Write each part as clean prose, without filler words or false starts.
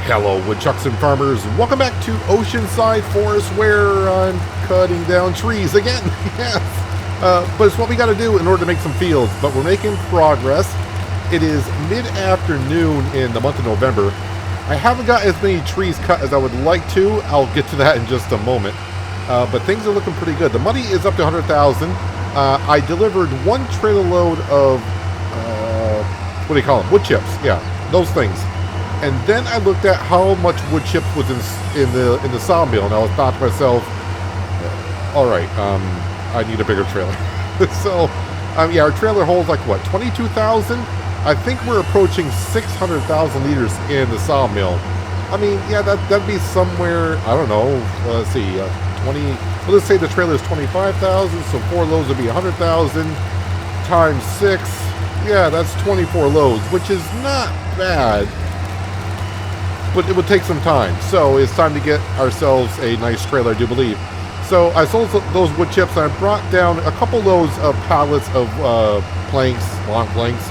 Hello, woodchucks and farmers. Welcome back to Oceanside Forest, where I'm cutting down trees again. Yes. But it's what we got to do in order to make some fields. But we're making progress. It is mid-afternoon in the month of November. I haven't got as many trees cut as I would like to. I'll get to that in just a moment. But things are looking pretty good. The money is up to 100,000. I delivered one trailer load of, what do you call them? Wood chips. Yeah, those things. And then I looked at how much wood chips was in the sawmill, and I thought to myself, all right, I need a bigger trailer. So, yeah, our trailer holds like what, 22,000? I think we're approaching 600,000 liters in the sawmill. I mean, yeah, that'd be somewhere, I don't know. Let's see, 20. Well, let's say the trailer is 25,000, so 4 loads would be 100,000 times 6. Yeah, that's 24 loads, which is not bad. But it would take some time, so it's time to get ourselves a nice trailer, I do believe. So I sold those wood chips, and I brought down a couple loads of pallets of planks, long planks,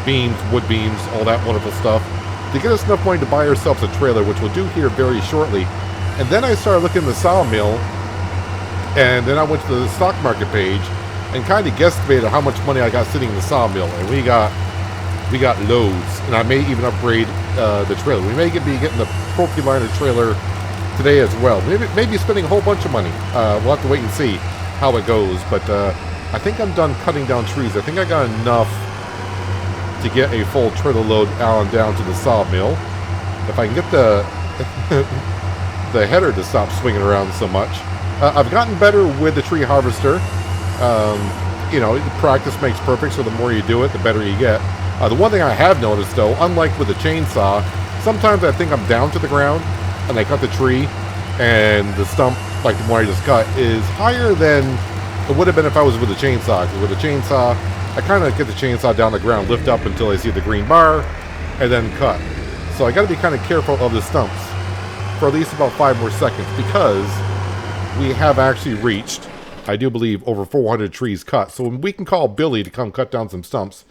beams, wood beams, all that wonderful stuff, to get us enough money to buy ourselves a trailer, which we'll do here very shortly. And then I started looking at the sawmill, and then I went to the stock market page and kind of guesstimated how much money I got sitting in the sawmill, and we got loads, and I may even upgrade the trailer. We may be getting the Propuliner trailer today as well. Maybe spending a whole bunch of money. We'll have to wait and see how it goes. But I think I'm done cutting down trees. I think I got enough to get a full trailer load down to the sawmill. If I can get the the header to stop swinging around so much. I've gotten better with the tree harvester. You know, practice makes perfect, so the more you do it, the better you get. The one thing I have noticed, though, unlike with the chainsaw, sometimes I think I'm down to the ground, and I cut the tree, and the stump, like the one I just cut, is higher than it would have been if I was with a chainsaw. Because with a chainsaw, I kind of get the chainsaw down the ground, lift up until I see the green bar, and then cut. So I got to be kind of careful of the stumps for at least about 5 more seconds, because we have actually reached, I do believe, over 400 trees cut. So we can call Billy to come cut down some stumps.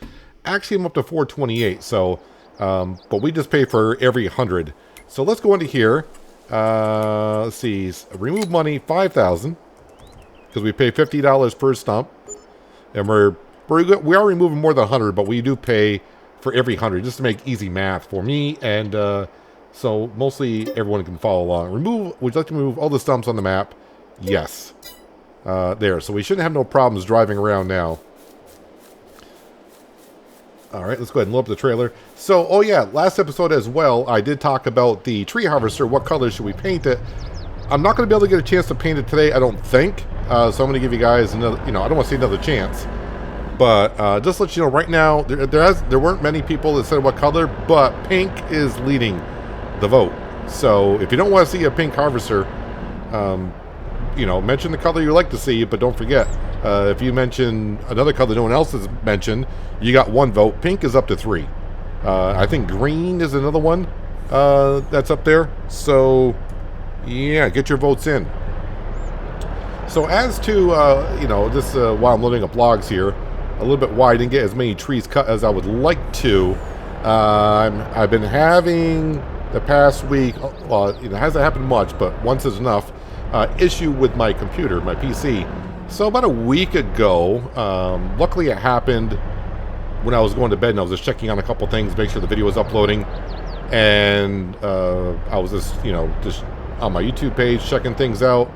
Actually, I'm up to 428, so, but we just pay for every 100. So let's go into here. Let's see, remove money, 5,000, because we pay $50 per stump. And we are removing more than 100, but we do pay for every 100, just to make easy math for me, and so mostly everyone can follow along. Would you like to remove all the stumps on the map? Yes. There, so we shouldn't have no problems driving around now. All right, let's go ahead and load up the trailer. So, oh yeah, last episode as well, I did talk about the tree harvester. What color should we paint it? I'm not going to be able to get a chance to paint it today, I don't think. So I'm going to give you guys another, I don't want to say another chance. But just to let you know, right now, there weren't many people that said what color, but pink is leading the vote. So if you don't want to see a pink harvester, mention the color you like to see, but don't forget, if you mention another color no one else has mentioned, you got 1 vote. Pink is up to 3. I think green is another one that's up there. So, yeah, get your votes in. So as to, this while I'm loading up logs here, a little bit why I didn't get as many trees cut as I would like to. I've been having the past week, well, it hasn't happened much, but once is enough, issue with my computer, my PC. So about a week ago, luckily it happened when I was going to bed, and I was just checking on a couple things, make sure the video was uploading, and I was just on my YouTube page checking things out,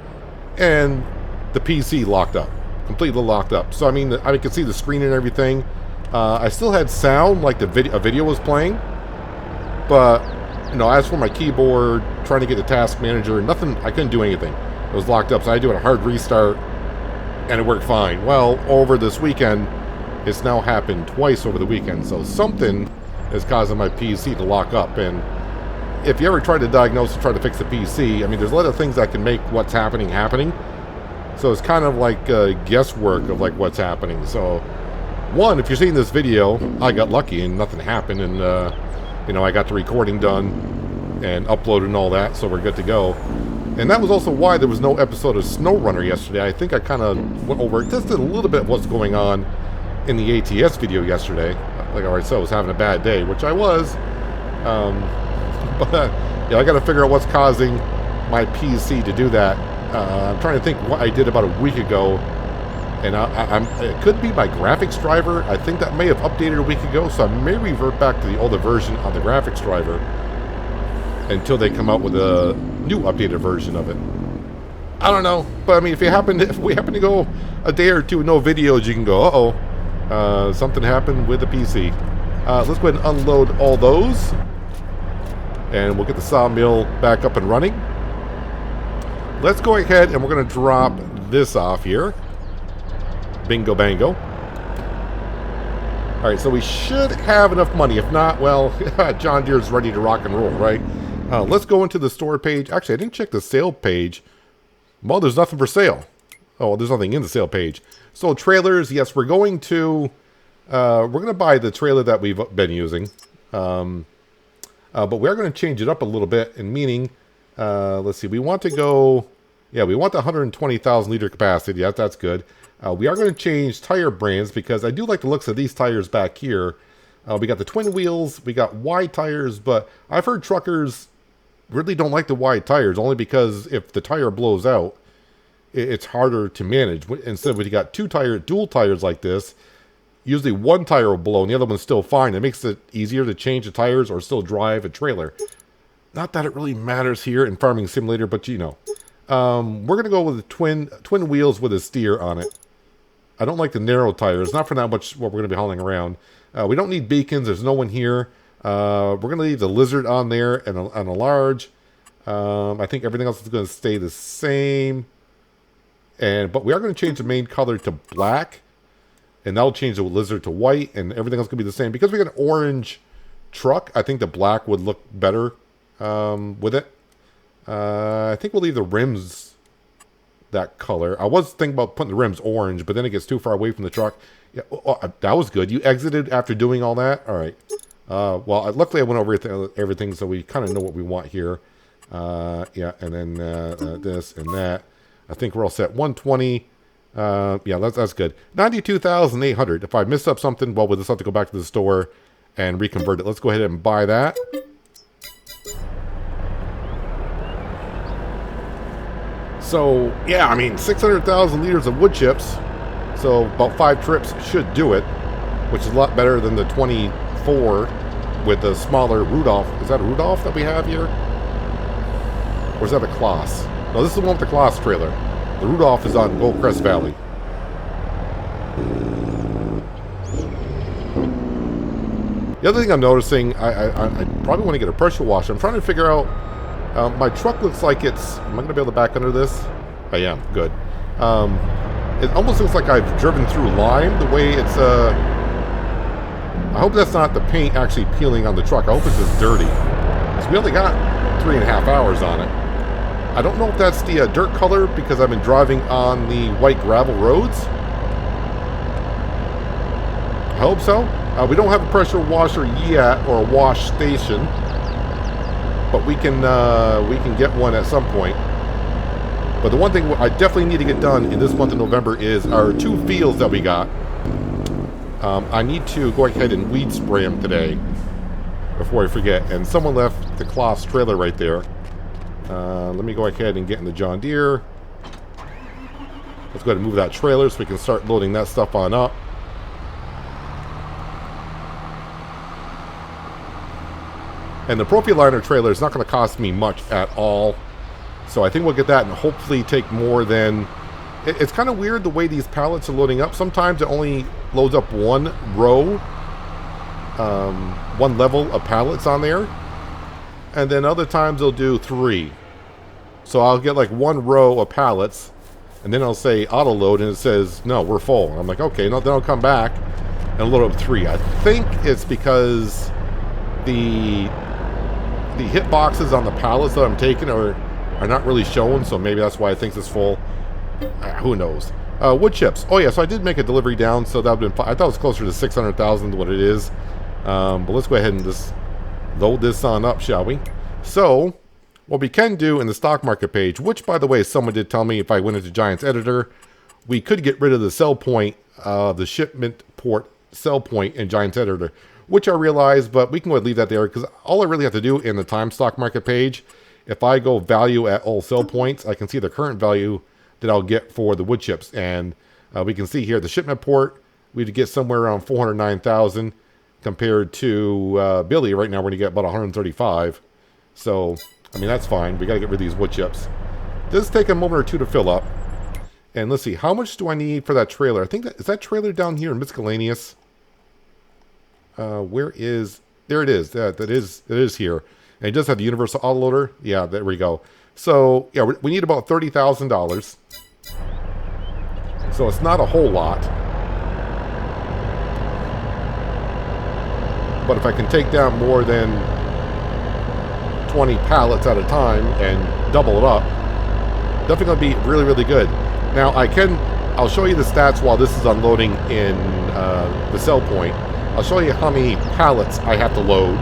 and the PC locked up, completely locked up. So I mean, I could see the screen and everything. I still had sound, like a video was playing, but as for my keyboard, trying to get the task manager, nothing, I couldn't do anything. It was locked up, so I had to do a hard restart, and it worked fine. Well, over this weekend, it's now happened twice over the weekend, so something is causing my PC to lock up. And if you ever try to diagnose and try to fix the PC, I mean, there's a lot of things that can make what's happening. So it's kind of like guesswork of like what's happening. So, one, if you're seeing this video, I got lucky and nothing happened, and I got the recording done and uploaded and all that, so we're good to go. And that was also why there was no episode of SnowRunner yesterday. I think I kind of went over, just did a little bit of what's going on in the ATS video yesterday. Like I already said, I was having a bad day, which I was. But Yeah, I got to figure out what's causing my PC to do that. I'm trying to think what I did about a week ago. And it could be my graphics driver. I think that may have updated a week ago, so I may revert back to the older version on the graphics driver until they come out with a new updated version of it. I don't know, but I mean, if we happen to go a day or two with no videos, you can go, uh-oh, something happened with the PC. Let's go ahead and unload all those, and we'll get the sawmill back up and running. Let's go ahead and we're going to drop this off here. Bingo bango. Alright, so we should have enough money. If not, well, John Deere's ready to rock and roll, right? Let's go into the store page. Actually, I didn't check the sale page. Well, there's nothing for sale. Oh, there's nothing in the sale page. So trailers, yes, we're going to buy the trailer that we've been using. But we are going to change it up a little bit, in meaning, let's see, we want to go, yeah, we want the 120,000 liter capacity. Yeah, that's good. We are going to change tire brands because I do like the looks of these tires back here. We got the twin wheels, we got wide tires, but I've heard truckers really don't like the wide tires only because if the tire blows out, it's harder to manage. Instead, when you got dual tires like this, usually one tire will blow and the other one's still fine. It makes it easier to change the tires or still drive a trailer. Not that it really matters here in Farming Simulator, but you know. We're going to go with the twin wheels with a steer on it. I don't like the narrow tires, not for that much what we're going to be hauling around. We don't need beacons. There's no one here. We're going to leave the lizard on there and a large. I think everything else is going to stay the same. But we are going to change the main color to black. And that'll change the lizard to white. And everything else going to be the same. Because we got an orange truck, I think the black would look better with it. I think we'll leave the rims that color. I was thinking about putting the rims orange, but then it gets too far away from the truck. Yeah, that was good. You exited after doing all that? All right. Well, luckily I went over everything, so we kind of know what we want here. Yeah, and then this and that. I think we're all set. 120. Yeah, that's good. 92,800. If I missed up something, well, we'll just have to go back to the store and reconvert it. Let's go ahead and buy that. So, yeah, I mean, 600,000 liters of wood chips. So, about 5 trips should do it, which is a lot better than the 24 with the smaller Rudolph. Is that a Rudolph that we have here? Or is that a Kloss? No, this is the one with the Kloss trailer. The Rudolph is on Goldcrest Valley. The other thing I'm noticing, I probably want to get a pressure washer. I'm trying to figure out, my truck looks like it's, am I going to be able to back under this? I am, good. It almost looks like I've driven through lime, the way it's, I hope that's not the paint actually peeling on the truck. I hope it's just dirty. Because we only got 3.5 hours on it. I don't know if that's the dirt color because I've been driving on the white gravel roads. I hope so. We don't have a pressure washer yet, or a wash station. But we can get one at some point. But the one thing I definitely need to get done in this month of November is our 2 fields that we got. I need to go ahead and weed spray them today before I forget. And someone left the Kloss trailer right there. Let me go ahead and get in the John Deere. Let's go ahead and move that trailer so we can start loading that stuff on up. And the Profiliner trailer is not going to cost me much at all. So I think we'll get that and hopefully take more than... It's kind of weird the way these pallets are loading up. Sometimes it only loads up one row, one level of pallets on there. And then other times they'll do 3. So I'll get like 1 row of pallets, and then I'll say auto load, and it says, no, we're full. And I'm like, okay, no, then I'll come back and load up 3. I think it's because the hit boxes on the pallets that I'm taking are not really showing, so maybe that's why I think it's full. Who knows? Wood chips. Oh yeah, so I did make a delivery down, so that would have been, I thought it was closer to 600,000 than what it is. But let's go ahead and just load this on up, shall we? So, what we can do in the stock market page, which by the way, someone did tell me if I went into Giants Editor, we could get rid of the sell point, the shipment port sell point in Giants Editor, which I realize, but we can go ahead and leave that there because all I really have to do in the time stock market page, if I go value at all sell points, I can see the current value that I'll get for the wood chips. And we can see here the shipment port, we'd get somewhere around 409,000 compared to Billy. Right now we're going to get about 135. So, I mean, that's fine. We got to get rid of these wood chips. Does take a moment or two to fill up. And let's see, how much do I need for that trailer? I think is that trailer down here in miscellaneous? Where is... There it is. It is here. And it does have the universal autoloader. Yeah, there we go. So, yeah, we need about $30,000. So it's not a whole lot. But if I can take down more than 20 pallets at a time and double it up, definitely going to be really, really good. Now, I'll show you the stats while this is unloading in the sell point. I'll show you how many pallets I have to load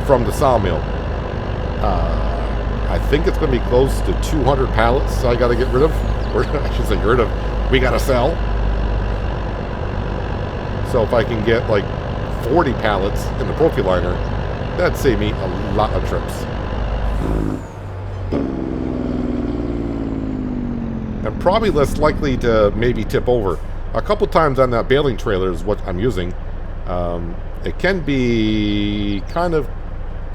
from the sawmill. I think it's going to be close to 200 pallets I got to get rid of. Or I should say get rid of. We got to sell. So if I can get like 40 pallets in the Profiliner, that'd save me a lot of trips. And probably less likely to maybe tip over. A couple times on that baling trailer is what I'm using. It can be kind of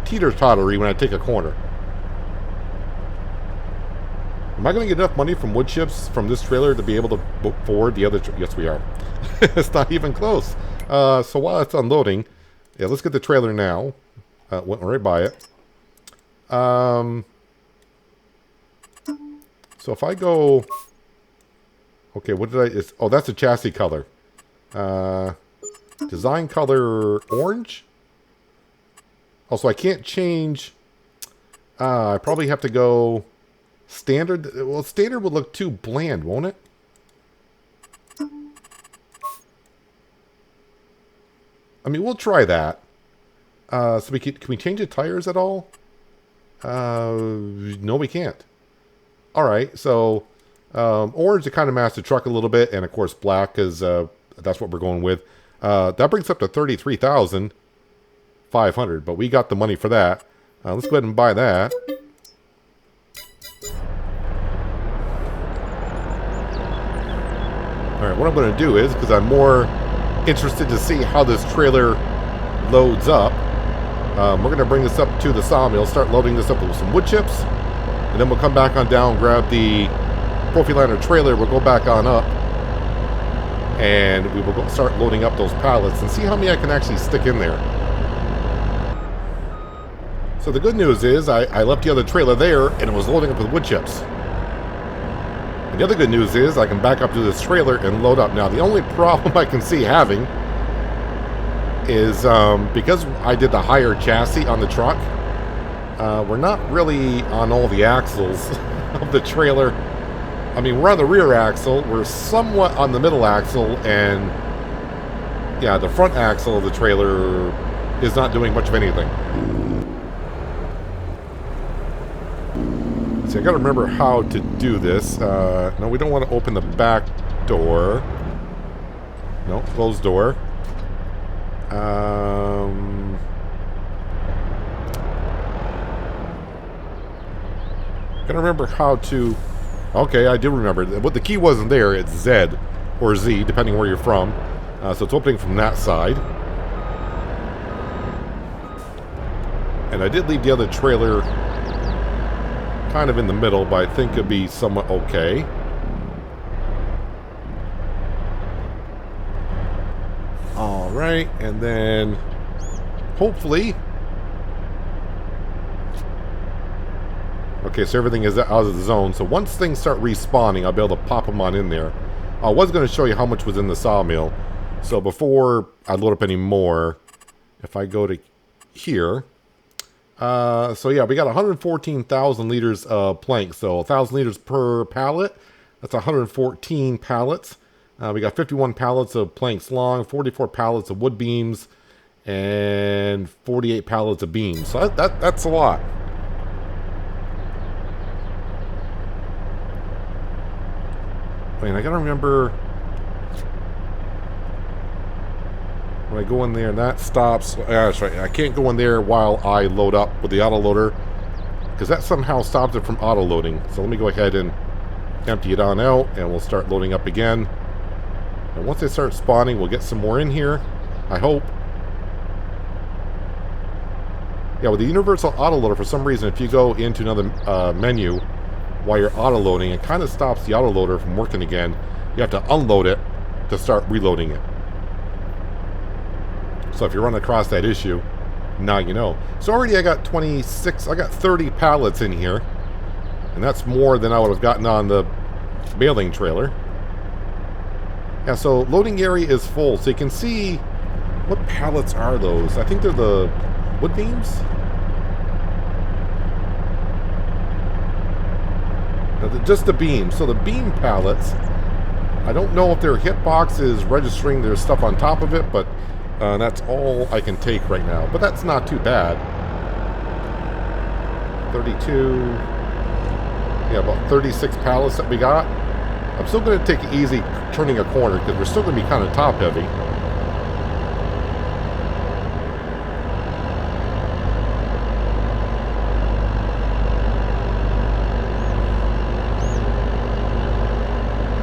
teeter-tottery when I take a corner. Am I going to get enough money from wood chips from this trailer to be able to book forward the other... Yes, we are. It's not even close. So while it's unloading, yeah, let's get the trailer now. Went right by it. So if I go... Okay, what did I... oh, that's a chassis color. Design color orange? Also, I can't change... I probably have to go... Standard? Well, standard would look too bland, won't it? I mean, we'll try that. So can we change the tires at all? No, we can't. All right, so orange to kind of match the truck a little bit, and of course black is that's what we're going with. That brings up to 33,500, but we got the money for that. Let's go ahead and buy that. All right, what I'm going to do is, because I'm more interested to see how this trailer loads up, we're going to bring this up to the sawmill, start loading this up with some wood chips, and then we'll come back on down, grab the Profiliner trailer, we'll go back on up, and we will go start loading up those pallets and see how many I can actually stick in there. So the good news is I left the other trailer there, and it was loading up with wood chips. And the other good news is I can back up to this trailer and load up. Now, the only problem I can see having is because I did the higher chassis on the truck, we're not really on all the axles of the trailer. I mean, we're on the rear axle, we're somewhat on the middle axle, and yeah, the front axle of the trailer is not doing much of anything. See, I gotta remember how to do this. No, we don't want to open the back door. No, closed door. Gotta remember how to... Okay, I do remember. What the key wasn't there, it's Z or Z, depending where you're from. So it's opening from that side. And I did leave the other trailer kind of in the middle, but I think it'd be somewhat okay. All right, and then hopefully... Okay, so everything is out of the zone. So once things start respawning, I'll be able to pop them on in there. I was going to show you how much was in the sawmill. So before I load up any more, if I go to here... so yeah, we got 114,000 liters of plank. So 1,000 liters per pallet. That's 114 pallets. We got 51 pallets of planks long, 44 pallets of wood beams, and 48 pallets of beams. So that's a lot. I mean, I gotta remember... When I go in there and that stops, that's right, I can't go in there while I load up with the autoloader, because that somehow stops it from auto-loading. So let me go ahead and empty it on out, and we'll start loading up again. And once they start spawning, we'll get some more in here, I hope. Yeah, with the universal autoloader, for some reason, if you go into another menu while you're autoloading, it kind of stops the autoloader from working again. You have to unload it to start reloading it. So if you run across that issue, now you know. So already I got 26, I got 30 pallets in here. And that's more than I would have gotten on the baling trailer. Yeah, so loading area is full. So you can see, what pallets are those? I think they're the wood beams? Just the beams. So the beam pallets, I don't know if their hitbox is registering their stuff on top of it, but that's all I can take right now. But that's not too bad. 32, yeah, about 36 pallets that we got. I'm still going to take it easy turning a corner because we're still going to be kind of top heavy.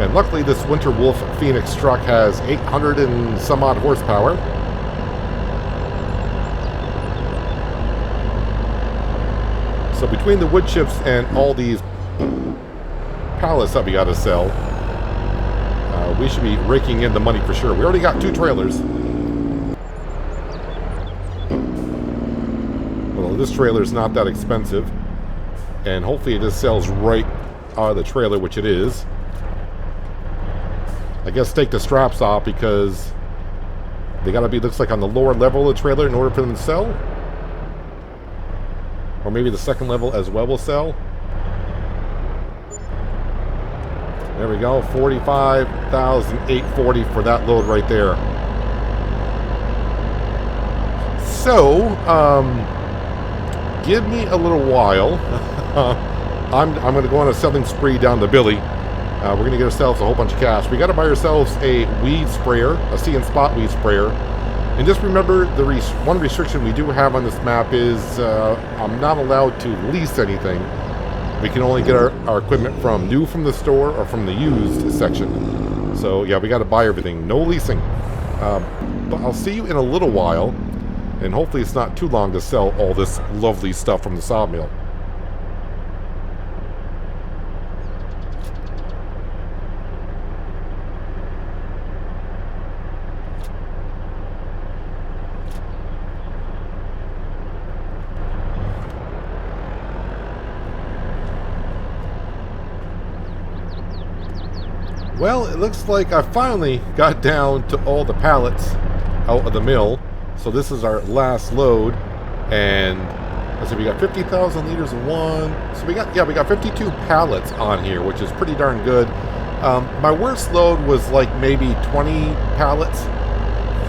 And luckily this Winter Wolf Phoenix truck has 800 and some odd horsepower. So between the wood chips and all these pallets that we got to sell, we should be raking in the money for sure. We already got 2 trailers. Well, this trailer is not that expensive. And hopefully it just sells right out of the trailer, which it is. I guess take the straps off because they gotta be, looks like, on the lower level of the trailer in order for them to sell. Or maybe the second level as well will sell. There we go, 45,840 for that load right there. So, give me a little while. I'm going to go on a selling spree down to Billy. We're going to get ourselves a whole bunch of cash. We got to buy ourselves a weed sprayer, a see and spot weed sprayer. And just remember, the one restriction we do have on this map is I'm not allowed to lease anything. We can only get our equipment from new from the store or from the used section. So yeah, we got to buy everything. No leasing. But I'll see you in a little while. And hopefully it's not too long to sell all this lovely stuff from the sawmill. Well, it looks like I finally got down to all the pallets out of the mill. So this is our last load. And let's see, we got 50,000 liters of one. So we got 52 pallets on here, which is pretty darn good. My worst load was like maybe 20 pallets.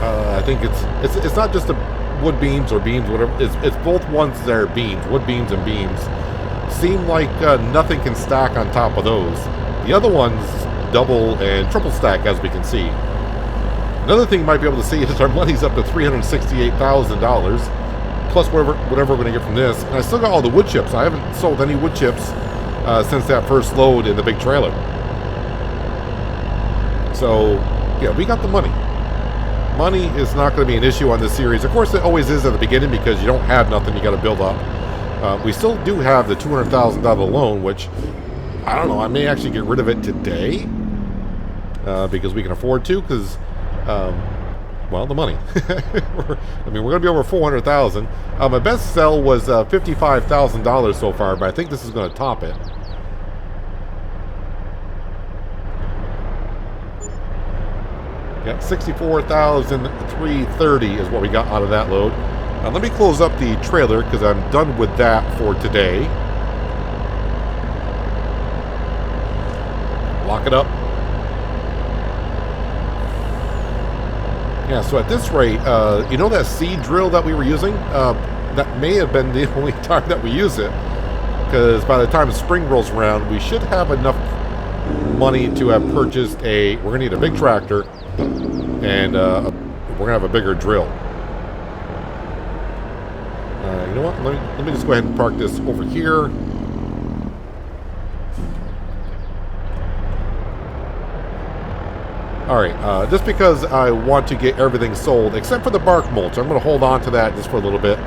I think it's not just the wood beams or beams, whatever. It's both ones that are beams, wood beams and beams. Seem like nothing can stack on top of those. The other ones double and triple stack, as we can see. Another thing you might be able to see is our money's up to $368,000 plus whatever we're going to get from this. And I still got all the wood chips. I haven't sold any wood chips since that first load in the big trailer. So yeah, we got the money. Money is not going to be an issue on this series. Of course, it always is at the beginning because you don't have nothing you got to build up. We still do have the $200,000 loan, which I don't know, I may actually get rid of it today. Because we can afford to, because, well, the money. I mean, we're going to be over 400,000. My best sell was $55,000 so far, but I think this is going to top it. Yeah, 64,330 is what we got out of that load. Let me close up the trailer because I'm done with that for today. Lock it up. Yeah, so at this rate, you know that seed drill that we were using? That may have been the only time that we use it. Because by the time spring rolls around, we should have enough money to have purchased we're going to need a big tractor. And we're we're gonna have a bigger drill. You know what? Let me just go ahead and park this over here. Alright, just because I want to get everything sold, except for the bark mulch. I'm going to hold on to that just for a little bit.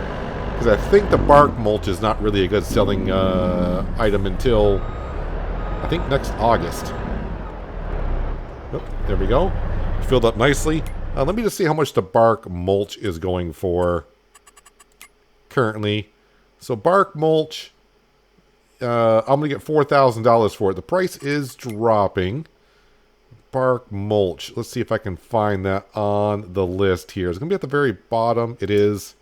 Because I think the bark mulch is not really a good selling item until, I think, next August. Oh, there we go. Filled up nicely. Let me just see how much the bark mulch is going for currently. So bark mulch, I'm going to get $4,000 for it. The price is dropping. Bark mulch. Let's see if I can find that on the list here. It's going to be at the very bottom. It is.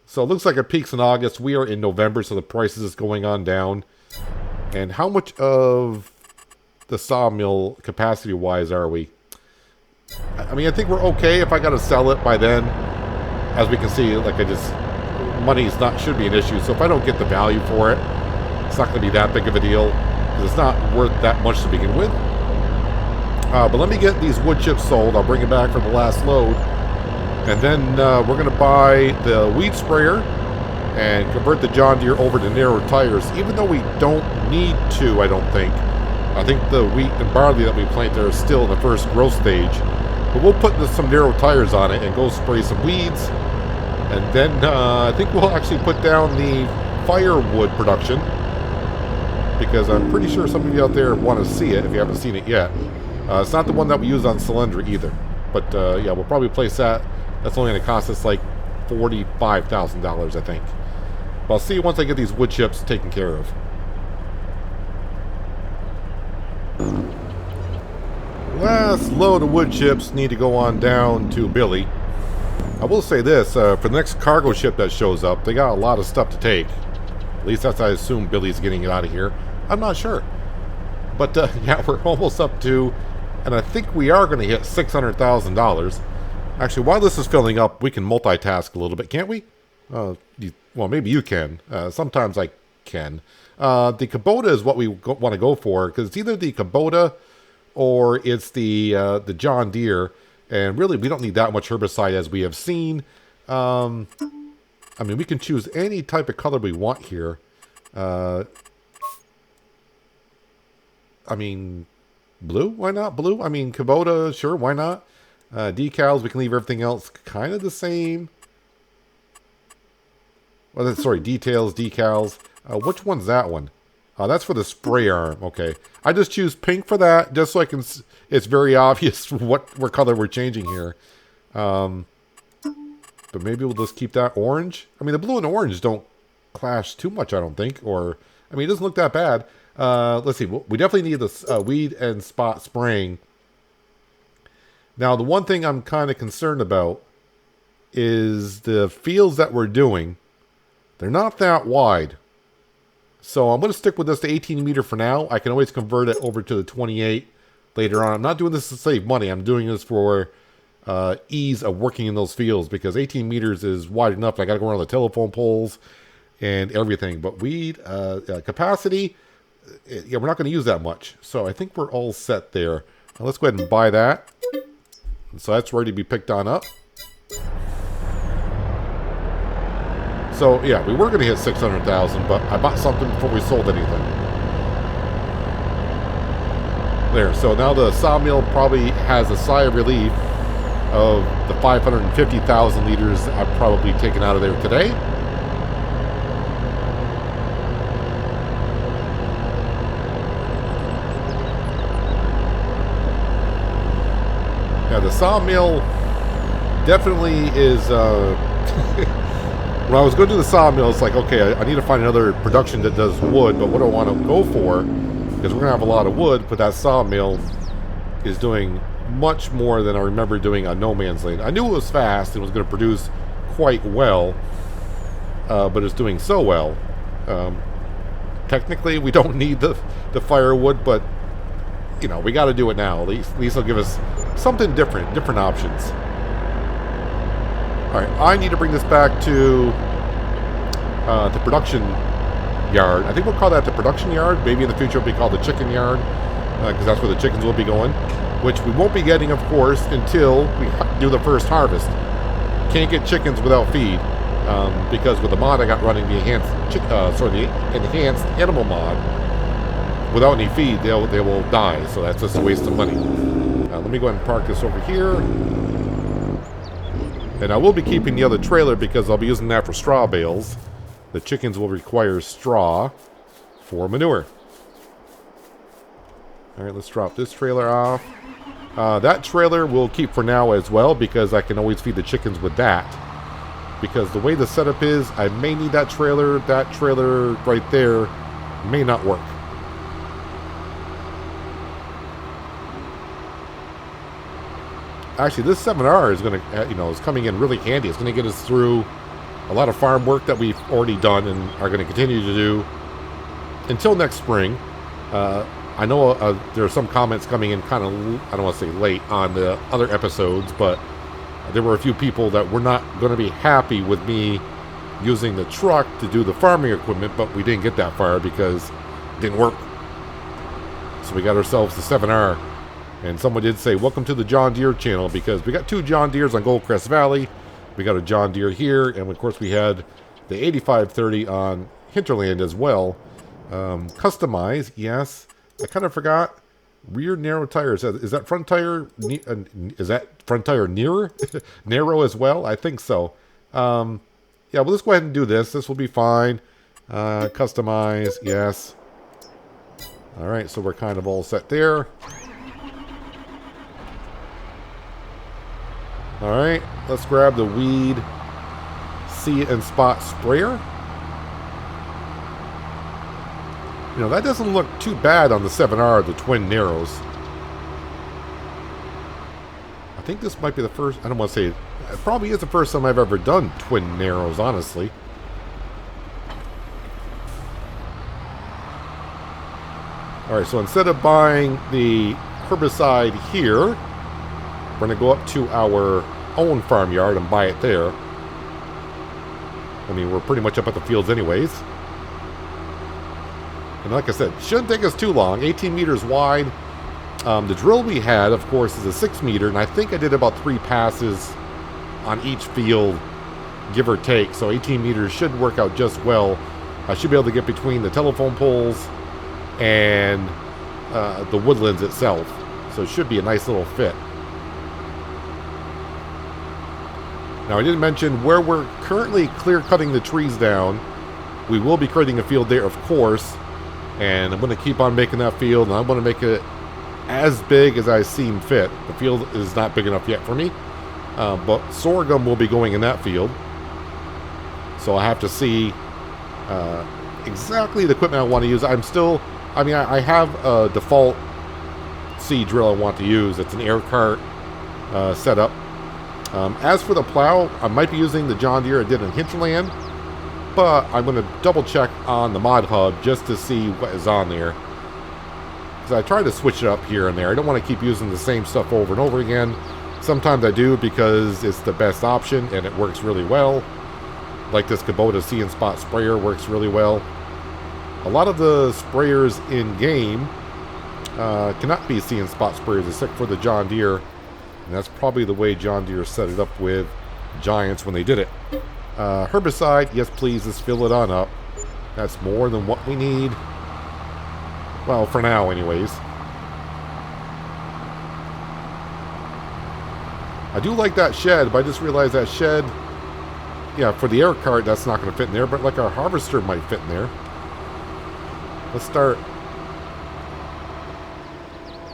So it looks like it peaks in August. We are in November, so the prices is going on down. And how much of the sawmill capacity-wise are we? I mean, I think we're okay if I got to sell it by then. As we can see, like money should be an issue. So if I don't get the value for it, it's not going to be that big of a deal. Because it's not worth that much to begin with. But let me get these wood chips sold. I'll bring it back for the last load. And then we're going to buy the weed sprayer and convert the John Deere over to narrow tires. Even though we don't need to, I don't think. I think the wheat and barley that we planted are still in the first growth stage. But we'll put some narrow tires on it and go spray some weeds. And then I think we'll actually put down the firewood production. Because I'm pretty sure some of you out there want to see it if you haven't seen it yet. It's not the one that we use on Cylindra either. But yeah, we'll probably place that. That's only going to cost us like $45,000, I think. But I'll see you once I get these wood chips taken care of. Last load of wood chips need to go on down to Billy. I will say this, for the next cargo ship that shows up, they got a lot of stuff to take. At least that's I assume Billy's getting it out of here. I'm not sure. But yeah, we're almost up to, and I think we are going to hit $600,000. Actually, while this is filling up, we can multitask a little bit, can't we? Well, maybe you can. Sometimes I can. The Kubota is what we want to go for, because it's either the Kubota or it's the John Deere. And really, we don't need that much herbicide as we have seen. I mean, we can choose any type of color we want here. I mean, blue? Why not blue? I mean, Kubota, sure, why not? Decals, we can leave everything else kind of the same. Well, sorry, details, decals. Which one's that one? That's for the spray arm. Okay. I just choose pink for that, just so I can... It's very obvious what color we're changing here. But maybe we'll just keep that orange. I mean, the blue and orange don't clash too much, I don't think. Or, I mean, it doesn't look that bad. Let's see. We definitely need this weed and spot spraying. Now, the one thing I'm kind of concerned about is the fields that we're doing. They're not that wide. So I'm going to stick with this to 18 meter for now. I can always convert it over to the 28 later on. I'm not doing this to save money. I'm doing this for ease of working in those fields, because 18 meters is wide enough. I got to go around the telephone poles and everything. But weed capacity, yeah, we're not going to use that much. So I think we're all set there. Now let's go ahead and buy that. So that's ready to be picked on up. So yeah, we were going to hit 600,000, but I bought something before we sold anything. There, so now the sawmill probably has a sigh of relief of the 550,000 liters I've probably taken out of there today. Yeah, the sawmill definitely is... When I was going to do the sawmill, it's like, okay, I need to find another production that does wood, but what do I want to go for? Because we're going to have a lot of wood, but that sawmill is doing much more than I remember doing on No Man's Land. I knew it was fast and was going to produce quite well, but it's doing so well. Technically, we don't need the firewood, but, you know, we got to do it now. At least it'll give us something different options. Alright, I need to bring this back to the production yard. I think we'll call that the production yard. Maybe in the future it'll be called the chicken yard, because that's where the chickens will be going. Which we won't be getting, of course, until we do the first harvest. Can't get chickens without feed, because with the mod I got running, the enhanced animal mod, without any feed, they will die. So that's just a waste of money. Let me go ahead and park this over here. And I will be keeping the other trailer because I'll be using that for straw bales. The chickens will require straw for manure. Alright, let's drop this trailer off. That trailer we'll keep for now as well because I can always feed the chickens with that. Because the way the setup is, I may need that trailer. That trailer right there may not work. Actually, this 7R is going to, is coming in really handy. It's going to get us through a lot of farm work that we've already done and are going to continue to do until next spring. I know there are some comments coming in kind of, I don't want to say late on the other episodes, but there were a few people that were not going to be happy with me using the truck to do the farming equipment, but we didn't get that far because it didn't work. So we got ourselves the 7R. And someone did say, welcome to the John Deere channel, because we got 2 John Deeres on Goldcrest Valley. We got a John Deere here, and of course we had the 8530 on Hinterland as well. Customized, yes. I kind of forgot. Rear narrow tires. Is that front tire? Is that front tire nearer? Narrow as well? I think so. Yeah, well, let's go ahead and do this. This will be fine. Customize, yes. All right, so we're kind of all set there. All right, let's grab the weed see and spot sprayer. You know, that doesn't look too bad on the 7R, the twin narrows. I think this might be the first, I don't want to say, it probably is the first time I've ever done twin narrows, honestly. All right, so instead of buying the herbicide here, we're going to go up to our own farmyard and buy it there. I mean, we're pretty much up at the fields anyways. And like I said, shouldn't take us too long. 18 meters wide. The drill we had, of course, is a 6 meter, and I think I did about 3 passes on each field, give or take. So 18 meters should work out just well. I should be able to get between the telephone poles and the woodlands itself. So it should be a nice little fit. Now, I didn't mention where we're currently clear cutting the trees down. We will be creating a field there, of course. And I'm going to keep on making that field, and I'm going to make it as big as I seem fit. The field is not big enough yet for me. But sorghum will be going in that field. So I have to see exactly the equipment I want to use. I have a default seed drill I want to use. It's an air cart setup. As for the plow, I might be using the John Deere I did in Hinterland, but I'm going to double check on the mod hub just to see what is on there. Because I try to switch it up here and there. I don't want to keep using the same stuff over and over again. Sometimes I do because it's the best option and it works really well. Like this Kubota See and Spot sprayer works really well. A lot of the sprayers in game cannot be See and Spot sprayers except for the John Deere. And that's probably the way John Deere set it up with Giants when they did it. Herbicide, yes please, let's fill it on up. That's more than what we need. Well, for now anyways. I do like that shed, but I just realized that shed, yeah, for the air cart, that's not going to fit in there, but like our harvester might fit in there. Let's start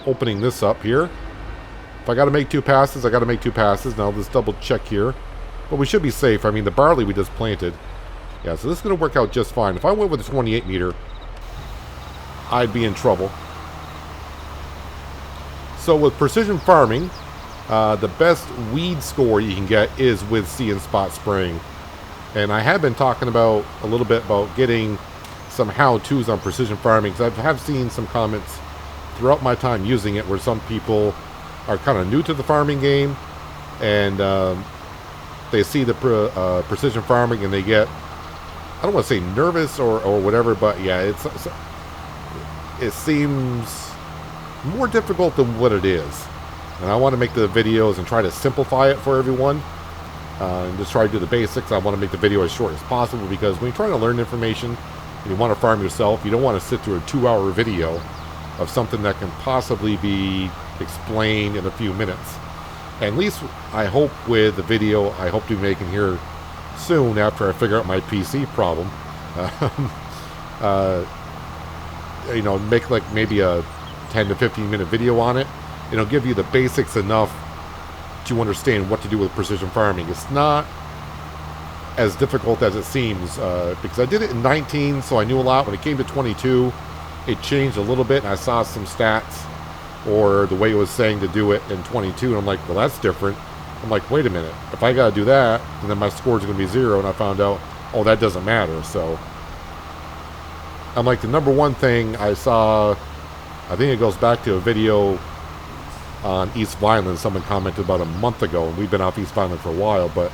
opening this up here. If I got to make 2 passes, I got to make 2 passes. Now let's double check here. But we should be safe. I mean, the barley we just planted. Yeah, so this is going to work out just fine. If I went with a 28 meter, I'd be in trouble. So with precision farming, the best weed score you can get is with See and Spot spraying. And I have been talking about a little bit about getting some how-tos on precision farming, because I have seen some comments throughout my time using it where some people are kind of new to the farming game, and they see the precision farming and they get, I don't want to say nervous or whatever, but yeah, it seems more difficult than what it is. And I want to make the videos and try to simplify it for everyone. And just try to do the basics. I want to make the video as short as possible because when you're trying to learn information and you want to farm yourself, you don't want to sit through a 2-hour video of something that can possibly be explained in a few minutes. And at least I hope with the video I hope to be making here soon after I figure out my PC problem, you know, make like maybe a 10 to 15 minute video on it. It'll give you the basics enough to understand what to do with precision farming. It's not as difficult as it seems because I did it in 19, so I knew a lot. When it came to 22, it changed a little bit, and I saw some stats or the way it was saying to do it in 22, and I'm like, well, that's different. I'm like, wait a minute, if I got to do that, then my score's going to be 0, and I found out, oh, that doesn't matter. So I'm like, the number one thing I saw, I think it goes back to a video on East Violent. Someone commented about a month ago, and we've been off East Violent for a while, but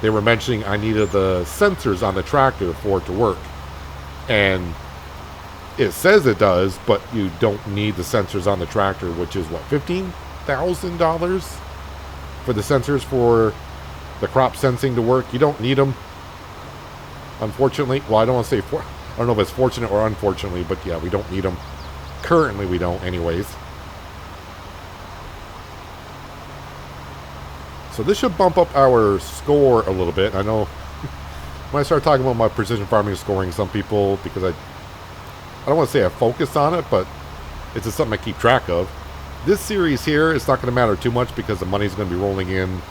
they were mentioning I needed the sensors on the tractor for it to work. And it says it does, but you don't need the sensors on the tractor, which is what, $15,000 for the sensors for the crop sensing to work. You don't need them, unfortunately. Well, I don't want to say I don't know if it's fortunate or unfortunately, but yeah, we don't need them. Currently, we don't anyways. So this should bump up our score a little bit. I know when I start talking about my precision farming scoring, some people, because I don't want to say I focus on it, but it's just something I keep track of. This series here, it's not going to matter too much because the money's going to be rolling in.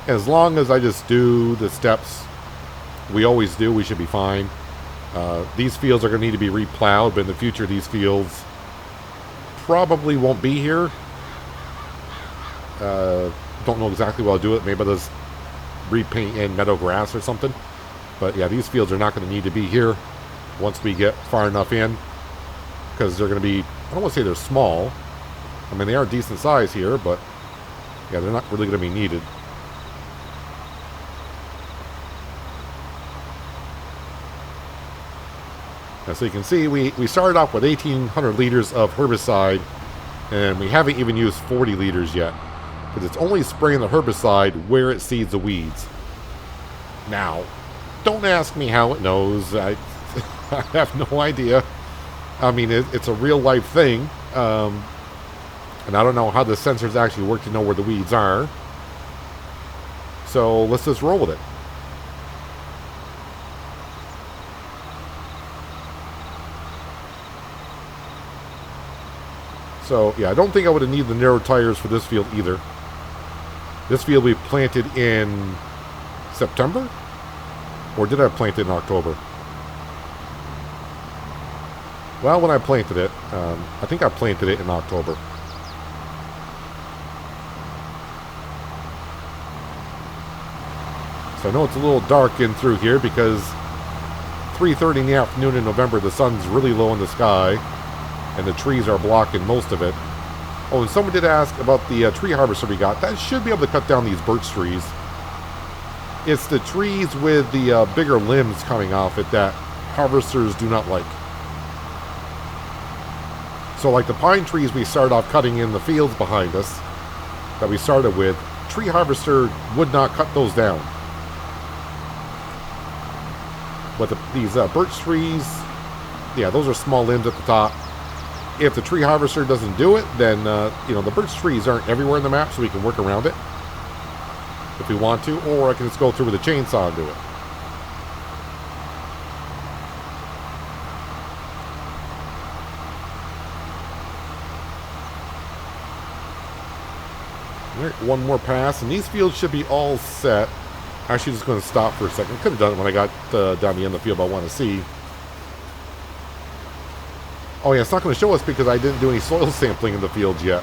As long as I just do the steps we always do, we should be fine. These fields are going to need to be replowed, but in the future these fields probably won't be here. Don't know exactly what I'll do it. Maybe I'll just repaint in meadow grass or something. But yeah, these fields are not going to need to be here once we get far enough in, because they're going to be, I don't want to say they're small. I mean, they are decent size here, but yeah, they're not really going to be needed. Now, so you can see we started off with 1,800 liters of herbicide, and we haven't even used 40 liters yet, because it's only spraying the herbicide where it seeds the weeds. Now, don't ask me how it knows. I have no idea. I mean, it's a real life thing, and I don't know how the sensors actually work to know where the weeds are. So let's just roll with it. So yeah, I don't think I would have needed the narrow tires for this field either. This field we planted in September? Or did I plant it in October? Well, when I planted it, I think I planted it in October. So I know it's a little dark in through here because 3:30 in the afternoon in November, the sun's really low in the sky, and the trees are blocking most of it. Oh, and someone did ask about the tree harvester we got. That should be able to cut down these birch trees. It's the trees with the bigger limbs coming off it that harvesters do not like. So like the pine trees we started off cutting in the fields behind us that we started with, tree harvester would not cut those down. But these birch trees, yeah, those are small limbs at the top. If the tree harvester doesn't do it, then, you know, the birch trees aren't everywhere in the map, so we can work around it if we want to, or I can just go through with a chainsaw and do it. All right, one more pass, and these fields should be all set. Actually, just going to stop for a second. Could have done it when I got down the end of the field, but I want to see. Oh yeah, it's not going to show us because I didn't do any soil sampling in the fields yet.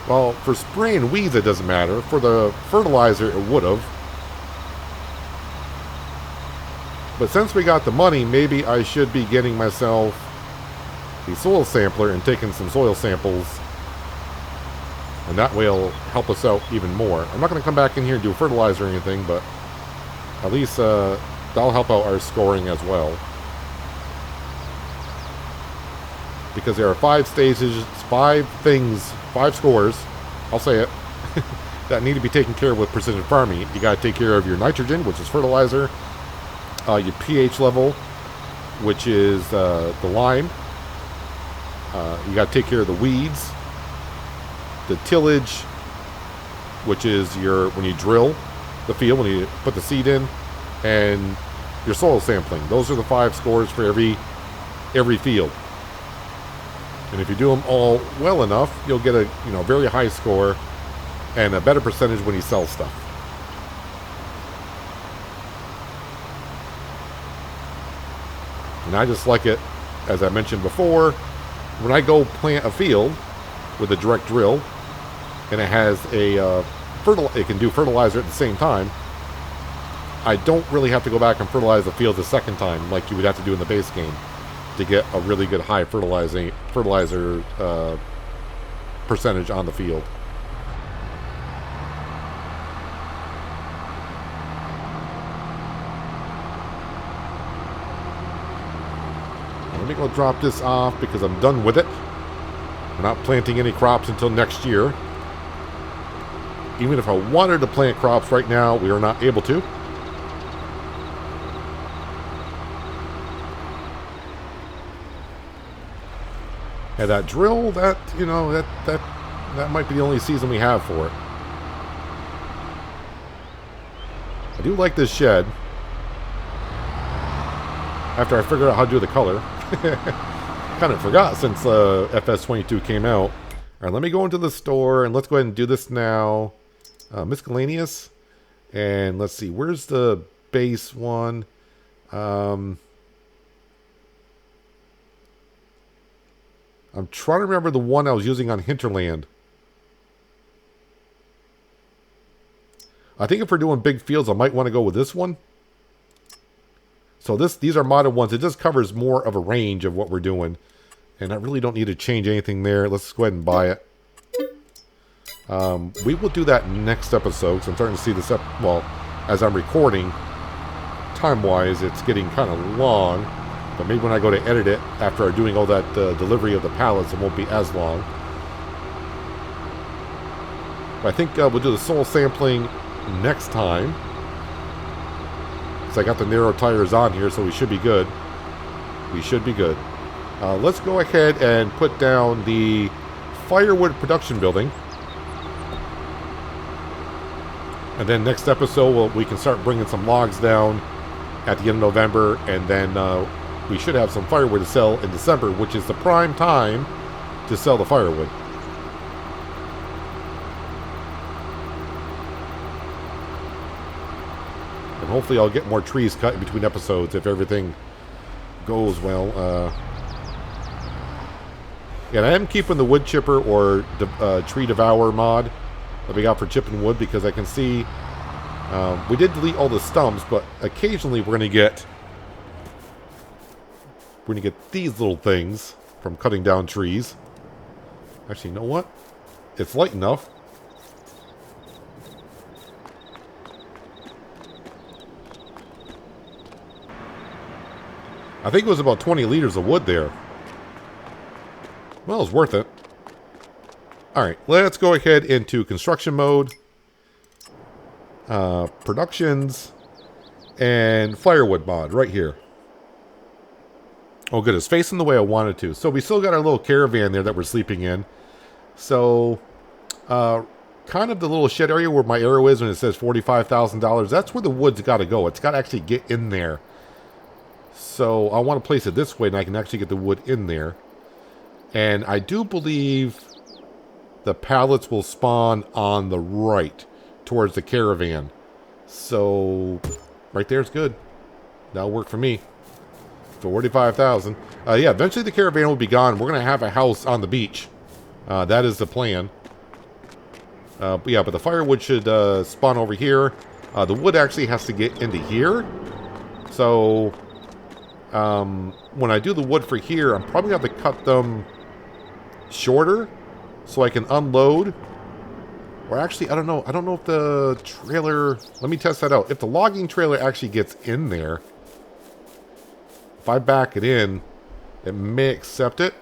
Well, for spraying weeds, it doesn't matter. For the fertilizer, it would have. But since we got the money, maybe I should be getting myself a soil sampler and taking some soil samples. And that way it'll help us out even more. I'm not going to come back in here and do fertilizer or anything, but at least that'll help out our scoring as well. because there are 5 stages, 5 things, 5 scores, I'll say it, that need to be taken care of with precision farming. You got to take care of your nitrogen, which is fertilizer, your pH level, which is the lime. You got to take care of the weeds, the tillage, which is your when you drill the field, when you put the seed in, and your soil sampling. Those are the 5 scores for every field. And if you do them all well enough, you'll get a very high score and a better percentage when you sell stuff. And I just like it, as I mentioned before, when I go plant a field with a direct drill, and it has a it can do fertilizer at the same time, I don't really have to go back and fertilize the field the second time like you would have to do in the base game to get a really good high fertilizer percentage on the field. Let me go drop this off because I'm done with it. We're not planting any crops until next year. Even if I wanted to plant crops right now, we are not able to. And that drill, that might be the only season we have for it. I do like this shed. After I figured out how to do the color. Kind of forgot since FS22 came out. Alright, let me go into the store and let's go ahead and do this now. Miscellaneous. And let's see, where's the base one? I'm trying to remember the one I was using on Hinterland. I think if we're doing big fields, I might want to go with this one. So these are modded ones. It just covers more of a range of what we're doing. And I really don't need to change anything there. Let's go ahead and buy it. We will do that next episode. Because I'm starting to see this up. Well, as I'm recording, time-wise, it's getting kind of long. But maybe when I go to edit it, after doing all that delivery of the pallets, it won't be as long. But I think we'll do the soil sampling next time. Because I got the narrow tires on here, so we should be good. We should be good. Let's go ahead and put down the Firewood production building. And then next episode, we can start bringing some logs down at the end of November. And then we should have some firewood to sell in December, which is the prime time to sell the firewood. And hopefully I'll get more trees cut in between episodes if everything goes well. And I am keeping the wood chipper or tree devour mod that we got for chipping wood because I can see we did delete all the stumps, but occasionally we're going to get these little things from cutting down trees. Actually, you know what? It's light enough. I think it was about 20 liters of wood there. Well, it's worth it. Alright, let's go ahead into construction mode. Productions. And firewood mod right here. Oh, good. It's facing the way I wanted to. So we still got our little caravan there that we're sleeping in. So, kind of the little shed area where my arrow is when it says $45,000. That's where the wood's got to go. It's got to actually get in there. So I want to place it this way and I can actually get the wood in there. And I do believe the pallets will spawn on the right towards the caravan. So right there is good. That'll work for me. 45,000. Yeah, eventually the caravan will be gone. We're going to have a house on the beach. That is the plan. But yeah, but the firewood should spawn over here. The wood actually has to get into here. So when I do the wood for here, I'm probably going to have to cut them shorter so I can unload. Or actually, I don't know. I don't know if the trailer... Let me test that out. If the logging trailer actually gets in there, if I back it in, it may accept it.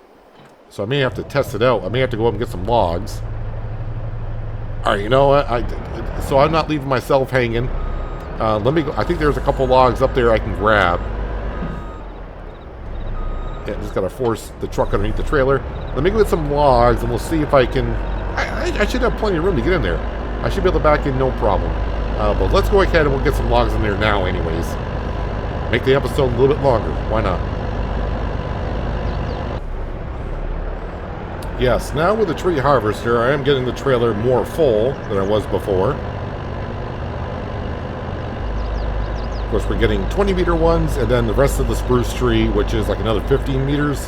So I may have to test it out. I may have to go up and get some logs. Alright, you know what? So I'm not leaving myself hanging. Let me go. I think there's a couple logs up there I can grab. Yeah, just gotta force the truck underneath the trailer. Let me go get some logs and we'll see if I can... I should have plenty of room to get in there. I should be able to back in no problem. But let's go ahead and we'll get some logs in there now anyways. Make the episode a little bit longer. Why not? Yes, now with the tree harvester, I am getting the trailer more full than I was before. Of course, we're getting 20-meter ones, and then the rest of the spruce tree, which is like another 15 meters.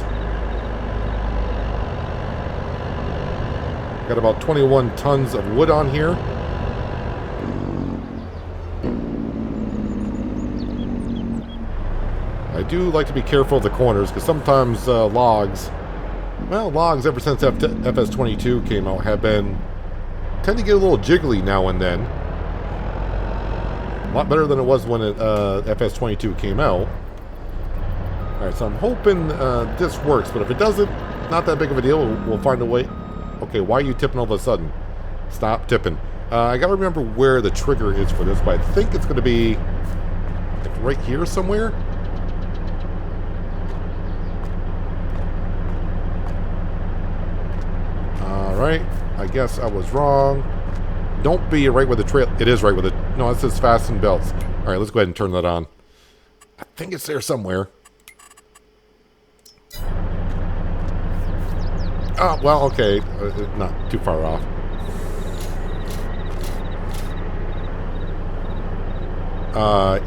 Got about 21 tons of wood on here. I do like to be careful of the corners, because sometimes logs ever since FS22 came out tend to get a little jiggly now and then. A lot better than it was when FS22 came out. Alright, so I'm hoping this works, but if it doesn't, not that big of a deal. We'll find a way. Okay, why are you tipping all of a sudden? Stop tipping. I gotta remember where the trigger is for this, but I think it's gonna be like right here somewhere. Alright, I guess I was wrong. Don't be right with the trail. It is right with it. No, it says fasten belts. Alright, let's go ahead and turn that on. I think it's there somewhere. Oh, well, okay. Not too far off.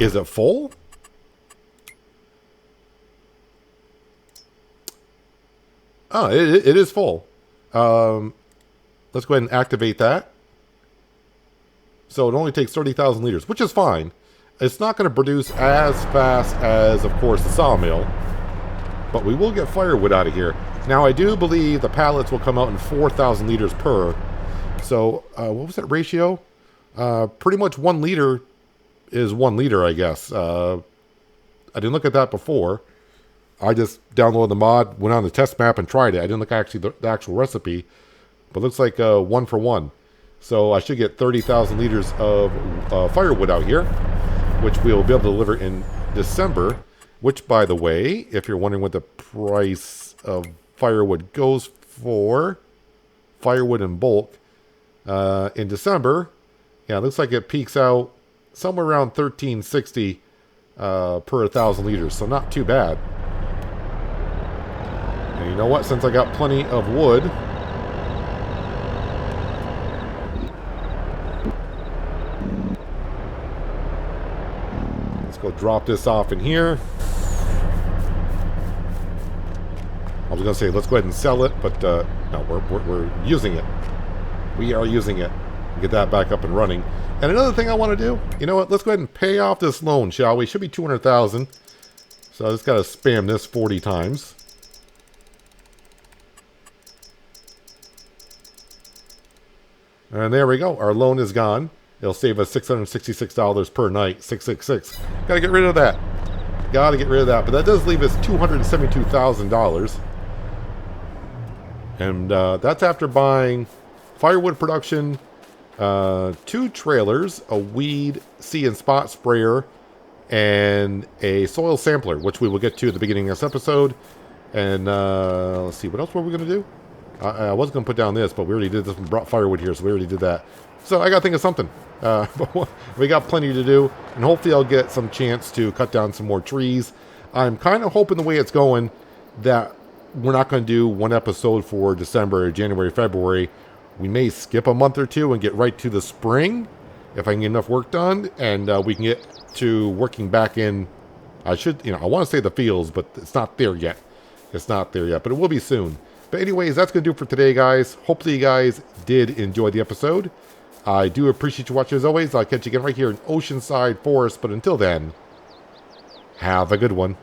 Is it full? Oh, it is full. Let's go ahead and activate that. So it only takes 30,000 liters, which is fine. It's not going to produce as fast as, of course, the sawmill. But we will get firewood out of here. Now, I do believe the pallets will come out in 4,000 liters per. So, what was that ratio? Pretty much 1 liter is 1 liter, I guess. I didn't look at that before. I just downloaded the mod, went on the test map, and tried it. I didn't look actually the actual recipe. But it looks like 1 for 1. So I should get 30,000 liters of firewood out here, which we will be able to deliver in December. Which, by the way, if you're wondering what the price of firewood goes for, firewood in bulk, in December, yeah, it looks like it peaks out somewhere around $13.60 per 1,000 liters. So not too bad. And you know what? Since I got plenty of wood... Go drop this off in here. I was going to say, let's go ahead and sell it, but no, we're using it. We are using it. Get that back up and running. And another thing I want to do, you know what? Let's go ahead and pay off this loan, shall we? Should be 200,000. So I just got to spam this 40 times. And there we go. Our loan is gone. It'll save us $666 per night. 666. Got to get rid of that. Got to get rid of that. But that does leave us $272,000. And that's after buying firewood production, 2 trailers, a weed, see and spot sprayer, and a soil sampler, which we will get to at the beginning of this episode. And let's see, what else were we going to do? I was going to put down this, but we already did this and brought firewood here, so we already did that. So I got to think of something. But we got plenty to do, and hopefully I'll get some chance to cut down some more trees. I'm kind of hoping the way it's going that we're not going to do one episode for December, January, February. We may skip a month or two and get right to the spring if I can get enough work done, and we can get to working back in. I want to say the fields, but it's not there yet. It's not there yet, but it will be soon. But anyways, that's going to do it for today, guys. Hopefully you guys did enjoy the episode. I do appreciate you watching as always. I'll catch you again right here in Oceanside Forest. But until then, have a good one.